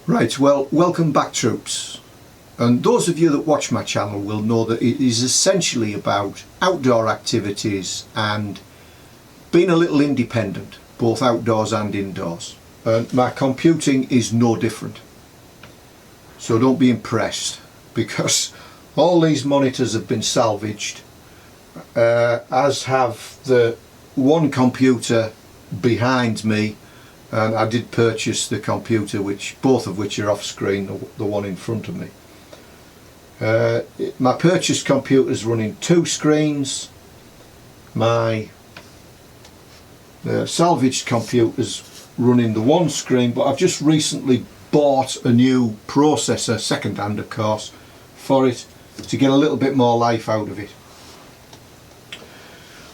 Right, well, welcome back, troops. And those of you that watch my channel will know that it is essentially about outdoor activities and being a little independent, both outdoors and indoors. And my computing is no different. So don't be impressed, because all these monitors have been salvaged, as have the one computer behind me. And I did purchase the computer, both of which are off screen, the one in front of me. My purchased computer is running 2 screens. My salvaged computer is running the 1 screen, but I've just recently bought a new processor, second-hand of course, for it to get a little bit more life out of it.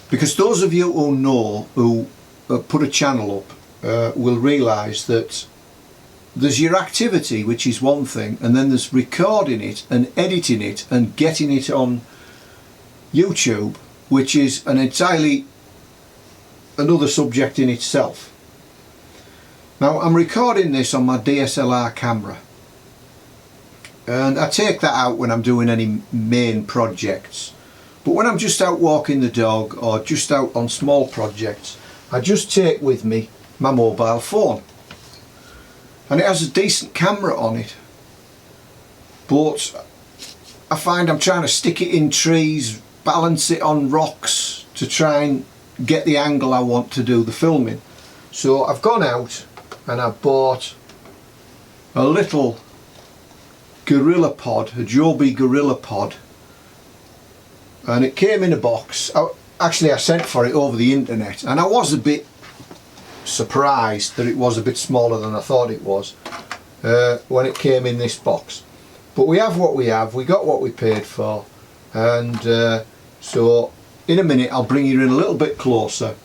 Because those of you who know, who put a channel up, will realise that there's your activity, which is one thing, and then there's recording it and editing it and getting it on YouTube, which is an entirely another subject in itself. Now, I'm recording this on my DSLR camera, and I take that out when I'm doing any main projects, but when I'm just out walking the dog or just out on small projects, I just take with me my mobile phone, and it has a decent camera on it, but I find I'm trying to stick it in trees, balance it on rocks to try and get the angle I want to do the filming. So I've gone out and I bought a little GorillaPod, a Joby GorillaPod, and it came in a box. Actually, I sent for it over the internet, and I was a bit surprised that it was a bit smaller than I thought it was when it came in this box. But we have what we have, we got what we paid for, and so in a minute I'll bring you in a little bit closer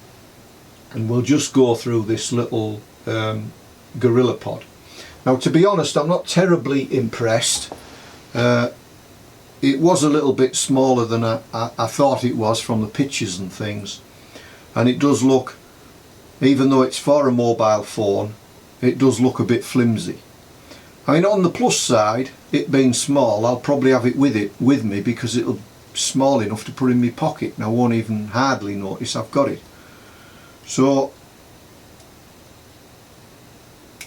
and we'll just go through this little GorillaPod. Now, to be honest, I'm not terribly impressed. It was a little bit smaller than I thought it was from the pictures and things, and it does look, even though it's for a mobile phone, it does look a bit flimsy. I mean, on the plus side, it being small, I'll probably have it with me because it'll be small enough to put in my pocket and I won't even hardly notice I've got it. So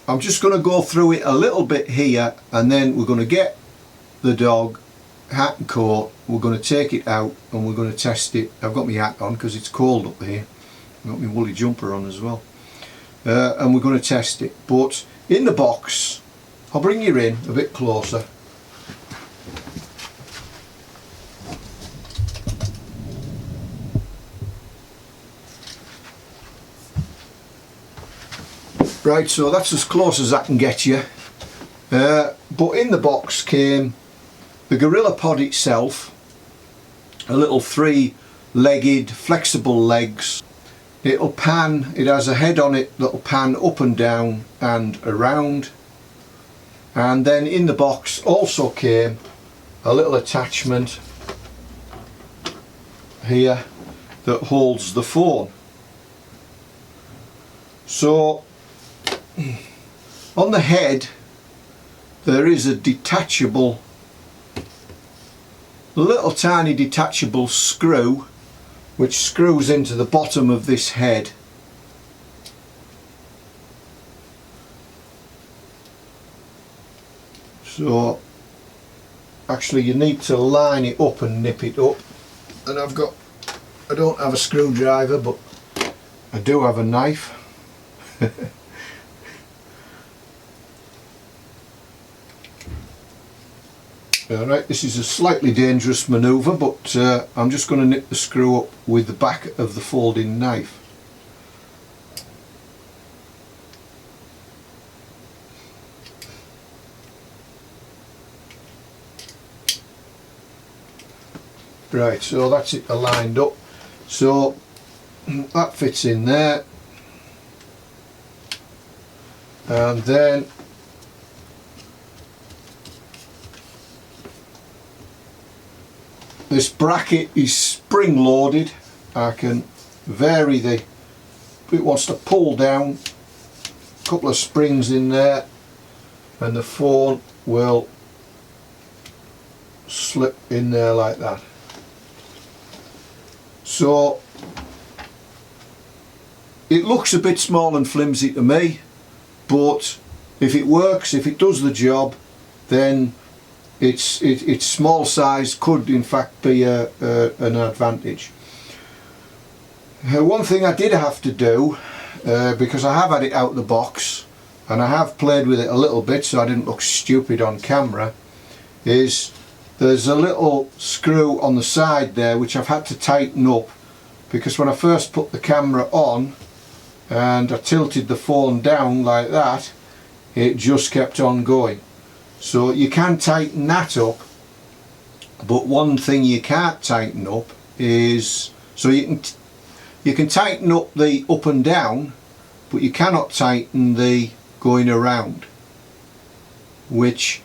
I'm just going to go through it a little bit here, and then we're going to get the dog hat and coat, we're going to take it out and we're going to test it. I've got my hat on because it's cold up here. I've got my woolly jumper on as well, and we're going to test it. But in the box, I'll bring you in a bit closer. Right, so that's as close as I can get you, but in the box came the GorillaPod itself, a little 3-legged flexible legs. It'll pan, it has a head on it that'll pan up and down and around, and then in the box also came a little attachment here that holds the phone. So on the head there is a detachable, little tiny detachable screw which screws into the bottom of this head. So actually you need to line it up and nip it up, and I don't have a screwdriver, but I do have a knife. Alright, this is a slightly dangerous manoeuvre, but I'm just going to nip the screw up with the back of the folding knife. Right, so that's it aligned up. So that fits in there. And then this bracket is spring loaded. I can vary the, if it wants to pull down, a couple of springs in there, and the phone will slip in there like that. So it looks a bit small and flimsy to me, but if it works, if it does the job, then its small size could in fact be an advantage. One thing I did have to do, because I have had it out of the box and I have played with it a little bit so I didn't look stupid on camera, is there's a little screw on the side there which I've had to tighten up, because when I first put the camera on and I tilted the phone down like that, it just kept on going. So you can tighten that up, but one thing you can't tighten up is, so you can tighten up the up and down, but you cannot tighten the going around, which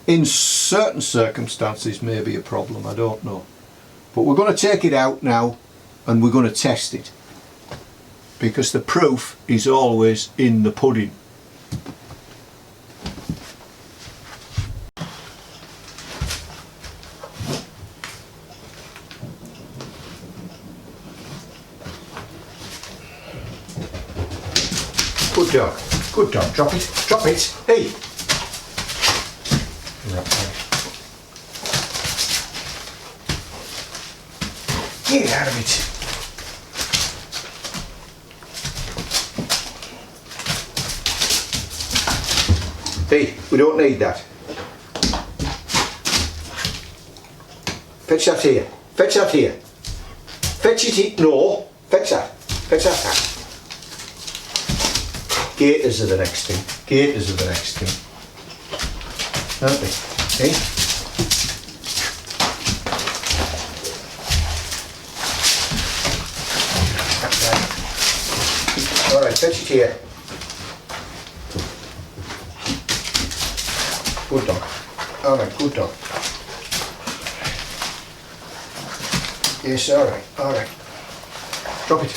in certain circumstances may be a problem, I don't know. But we're going to take it out now and we're going to test it, because the proof is always in the pudding. Good dog, good dog, drop it, hey! Get out of it! Hey, we don't need that. Fetch that here, fetch that here. Fetch it here, no, fetch that. Gators are the next thing. Gators are the next thing. Aren't they? Eh? Alright, fetch it here. Good dog. Alright, good dog. Yes, alright. Drop it.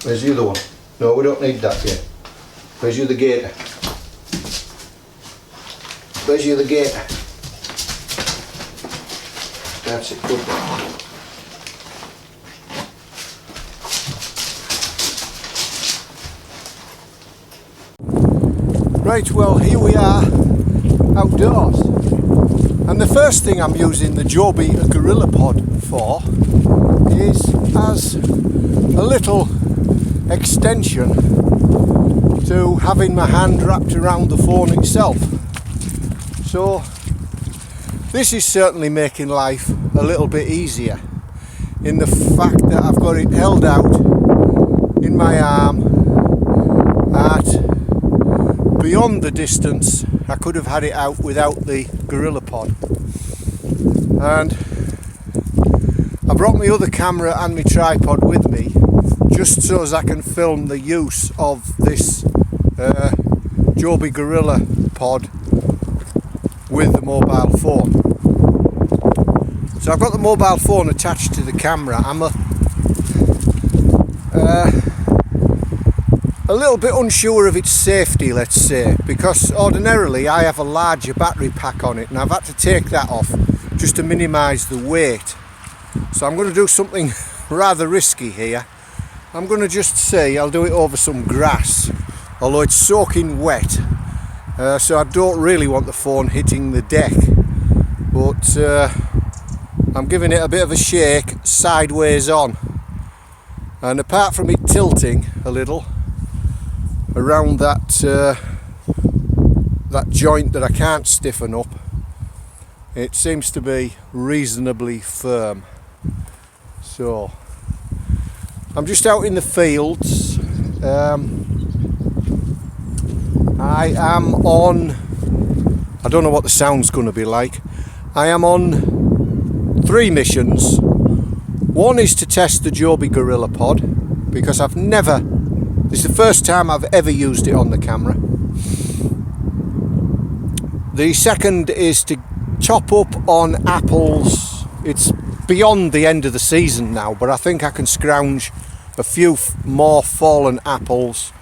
Where's the other one? No, we don't need that yet. Where's the other gator? Where's the other gator? That's it, good one. Right, well here we are outdoors, and the first thing I'm using the Joby GorillaPod for is as a little extension to having my hand wrapped around the phone itself. So this is certainly making life a little bit easier, in the fact that I've got it held out in my arm at beyond the distance I could have had it out without the GorillaPod. And I brought my other camera and my tripod with me, just so as I can film the use of this Joby GorillaPod with the mobile phone. So I've got the mobile phone attached to the camera. I'm a little bit unsure of its safety, let's say, because ordinarily I have a larger battery pack on it and I've had to take that off just to minimise the weight. So I'm going to do something rather risky here. I'm going to just say I'll do it over some grass, although it's soaking wet, so I don't really want the phone hitting the deck, but I'm giving it a bit of a shake sideways on, and apart from it tilting a little around that joint that I can't stiffen up, it seems to be reasonably firm. So I'm just out in the fields. I am on, I don't know what the sound's going to be like. I am on 3 missions. One is to test the Joby GorillaPod, because this is the first time I've ever used it on the camera. The second is to top up on apples. It's beyond the end of the season now, but I think I can scrounge a few more fallen apples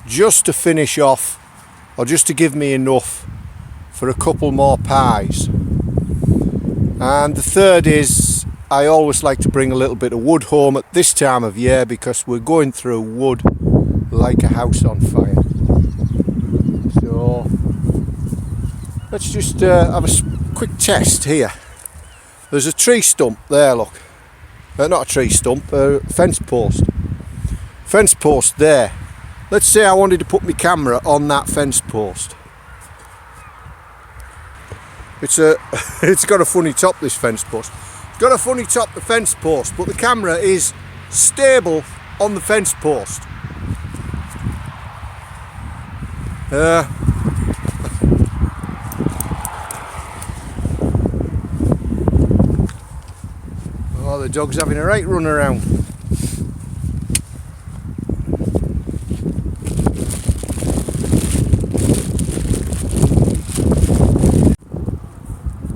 just to finish off, or just to give me enough for a couple more pies. And the third is, I always like to bring a little bit of wood home at this time of year, because we're going through wood like a house on fire. So let's just have a quick test here. There's a tree stump there, look. Not a tree stump, a fence post. Fence post there. Let's say I wanted to put my camera on that fence post. It's got a funny top, this fence post. It's got a funny top, the fence post, but the camera is stable on the fence post. Oh, the dog's having a right run around.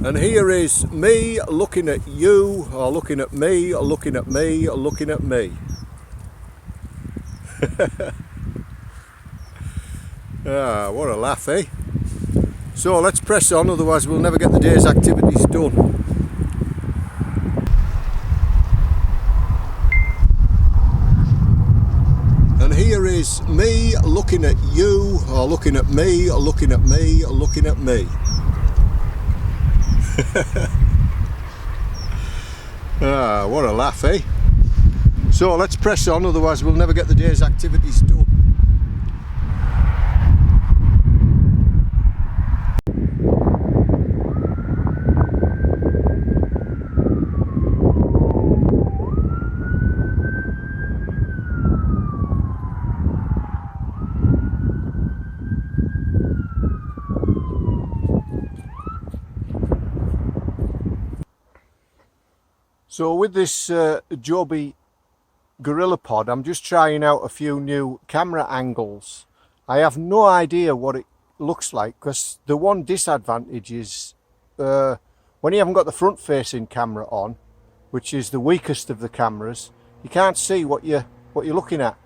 And here is me looking at you, or looking at me, or looking at me, or looking at me. Ah, what a laugh, eh? So let's press on, otherwise we'll never get the day's activities done. And here is me looking at you, or looking at me, or looking at me, or looking at me. Ah, what a laugh, eh? So let's press on, otherwise we'll never get the day's activities done. So with this Joby GorillaPod, I'm just trying out a few new camera angles. I have no idea what it looks like, because the one disadvantage is when you haven't got the front facing camera on, which is the weakest of the cameras, you can't see what you're looking at.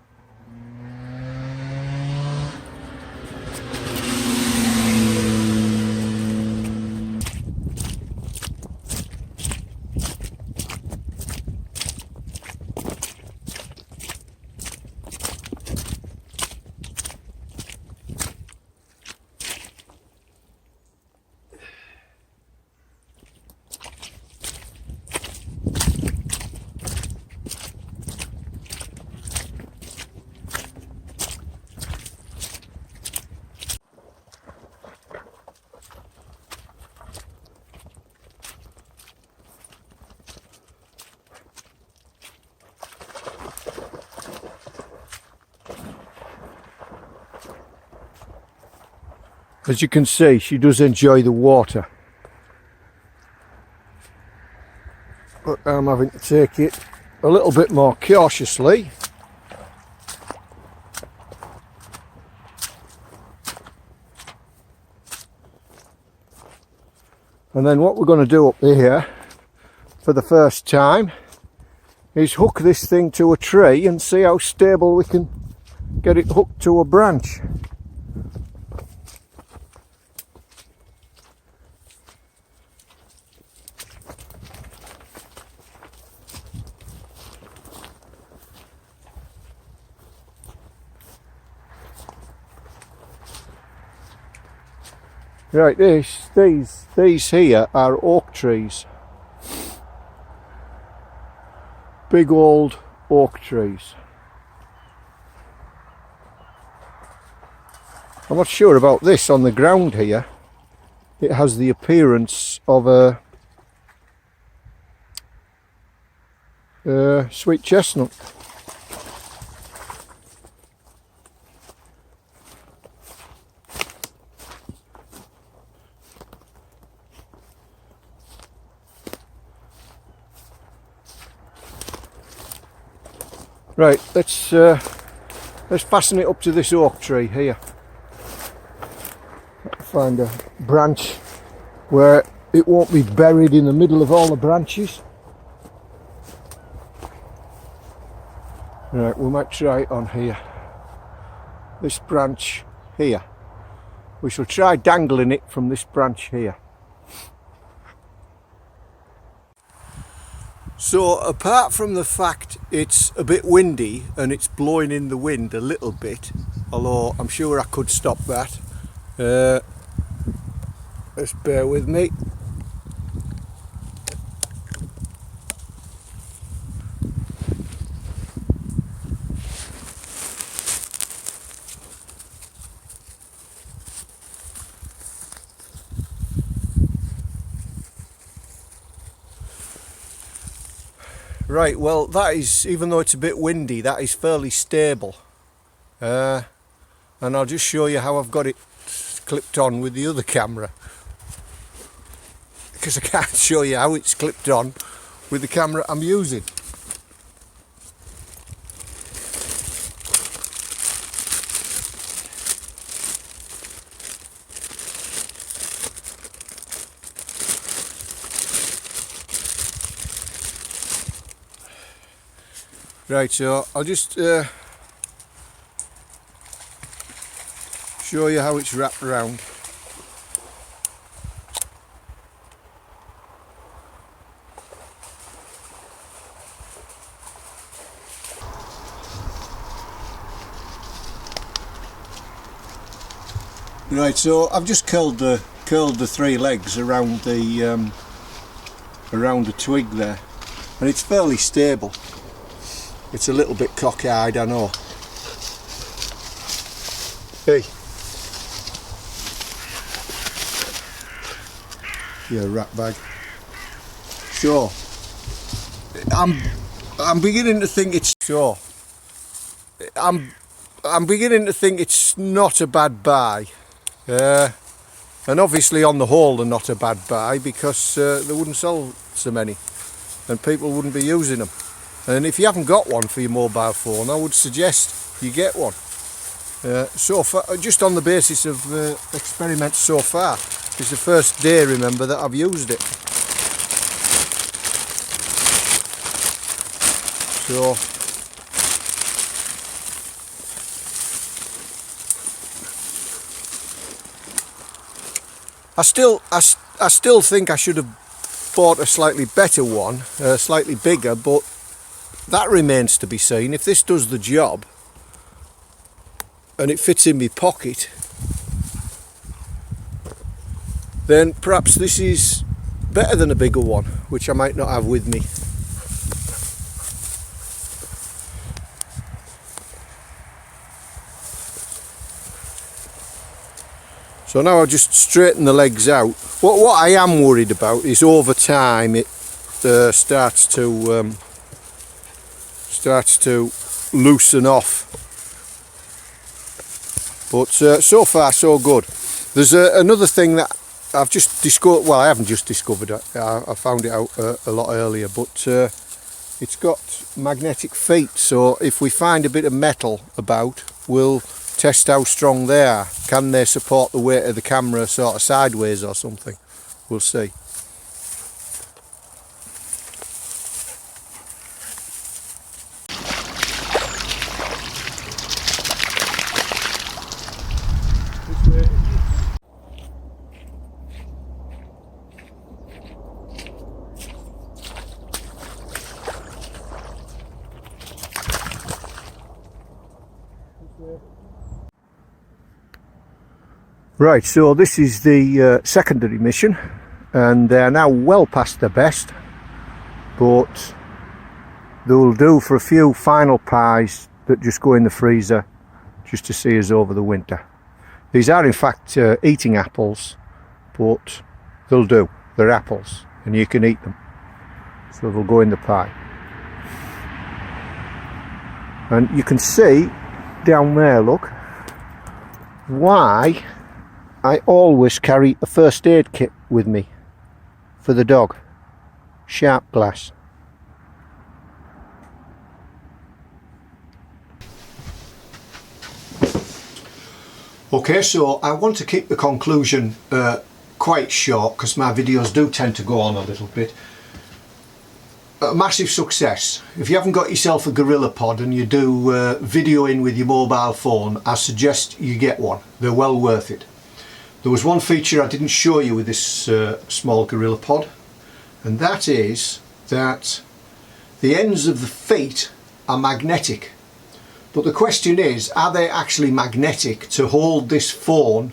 As you can see, she does enjoy the water, but I'm having to take it a little bit more cautiously. And then what we're going to do up here for the first time is hook this thing to a tree and see how stable we can get it hooked to a branch. Right, these here are oak trees. Big old oak trees. I'm not sure about this on the ground here. It has the appearance of a sweet chestnut. Right, let's fasten it up to this oak tree here. Find a branch where it won't be buried in the middle of all the branches. Right, we might try it on here. This branch here. We shall try dangling it from this branch here. So apart from the fact it's a bit windy and it's blowing in the wind a little bit, although I'm sure I could stop that, just bear with me. Right, well that is, even though it's a bit windy, that is fairly stable. And I'll just show you how I've got it clipped on with the other camera. Because I can't show you how it's clipped on with the camera I'm using. Right, so I'll just show you how it's wrapped around. Right, so I've just curled the three legs around the twig there, and it's fairly stable. It's a little bit cockeyed, I know. Hey. Yeah, rat bag. So I'm beginning to think it's I'm beginning to think it's not a bad buy. And obviously on the whole they're not a bad buy, because they wouldn't sell so many and people wouldn't be using them. And if you haven't got one for your mobile phone, I would suggest you get one. So far, just on the basis of experiments so far. It's the first day, remember, that I've used it. So I still think I should have bought a slightly better one, slightly bigger, but that remains to be seen. If this does the job and it fits in my pocket, then perhaps this is better than a bigger one, which I might not have with me. So now I'll just straighten the legs out. What I am worried about is over time it starts to loosen off. But so far so good. There's another thing that I've just discovered. Well, I haven't just discovered it. I found it out a lot earlier. But it's got magnetic feet. So if we find a bit of metal about, we'll test how strong they are. Can they support the weight of the camera sort of sideways or something? We'll see. Right, so this is the secondary mission, and they're now well past their best, but they'll do for a few final pies that just go in the freezer just to see us over the winter. These are in fact eating apples, but they'll do. They're apples and you can eat them, so they'll go in the pie. And you can see down there, look, why I always carry a first aid kit with me for the dog. Sharp glass. Okay, so I want to keep the conclusion quite short, because my videos do tend to go on a little bit. a massive success. If you haven't got yourself a GorillaPod and you do videoing with your mobile phone, I suggest you get one. They're well worth it. There was one feature I didn't show you with this small GorillaPod, and that is that the ends of the feet are magnetic. But the question is, are they actually magnetic to hold this phone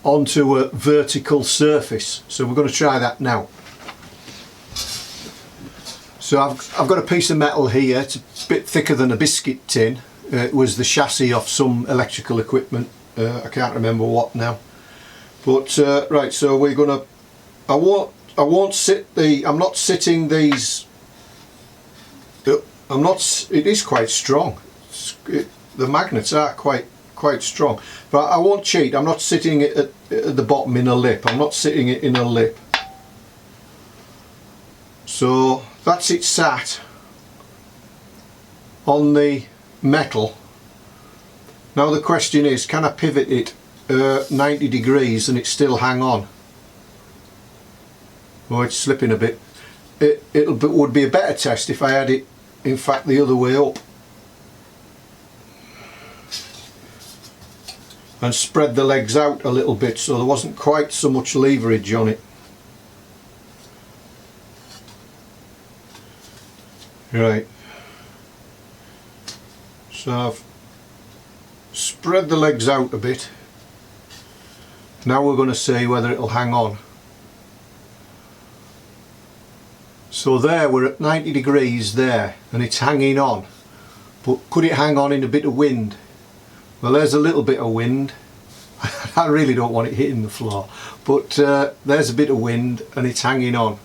onto a vertical surface? So we're going to try that now. So I've got a piece of metal here. It's a bit thicker than a biscuit tin. It was the chassis of some electrical equipment. I can't remember what now. But right, so we're gonna. I'm not sitting these. It is quite strong. The magnets are quite strong. But I won't cheat. I'm not sitting it at the bottom in a lip. I'm not sitting it in a lip. So that's it sat on the metal. Now the question is, can I pivot it 90 degrees and it still hang on? Oh, it's slipping a bit. It would be a better test if I had it, in fact, the other way up. And spread the legs out a little bit so there wasn't quite so much leverage on it. Right, so I've spread the legs out a bit. Now we're going to see whether it'll hang on. So there, we're at 90 degrees there and it's hanging on. But could it hang on in a bit of wind? Well, there's a little bit of wind. I really don't want it hitting the floor, but there's a bit of wind and it's hanging on.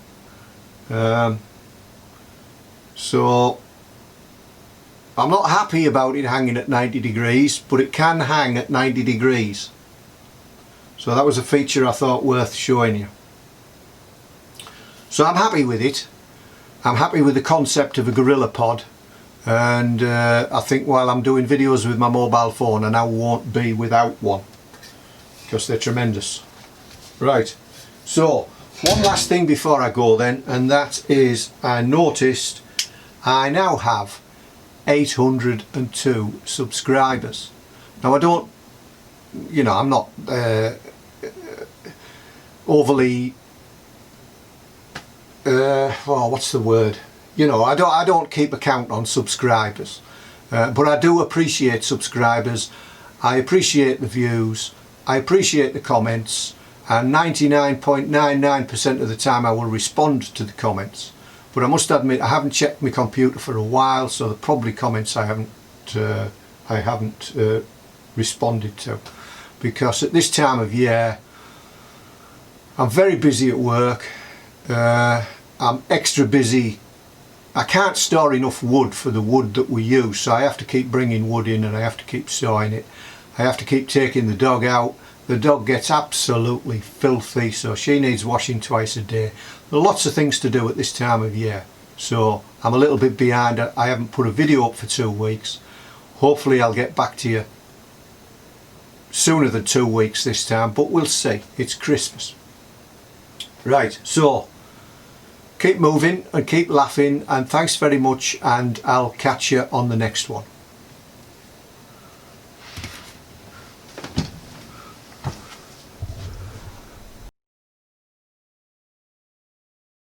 So I'm not happy about it hanging at 90 degrees, but it can hang at 90 degrees. So that was a feature I thought worth showing you. So I'm happy with it. I'm happy with the concept of a GorillaPod, and I think while I'm doing videos with my mobile phone, I now won't be without one because they're tremendous. Right, so one last thing before I go then, and that is I noticed I now have 802 subscribers. Now I don't, you know, I'm not overly, oh, what's the word? You know, I don't keep a count on subscribers, but I do appreciate subscribers. I appreciate the views. I appreciate the comments, and 99.99% of the time I will respond to the comments. But I must admit I haven't checked my computer for a while, so there are probably comments I haven't responded to, because at this time of year I'm very busy at work. I'm extra busy. I can't store enough wood for the wood that we use, so I have to keep bringing wood in and I have to keep storing it. I have to keep taking the dog out. The dog gets absolutely filthy, so she needs washing twice a day. There are lots of things to do at this time of year, so I'm a little bit behind. I haven't put a video up for 2 weeks. Hopefully I'll get back to you sooner than 2 weeks this time, but we'll see. It's Christmas. Right, so keep moving and keep laughing, and thanks very much, and I'll catch you on the next one.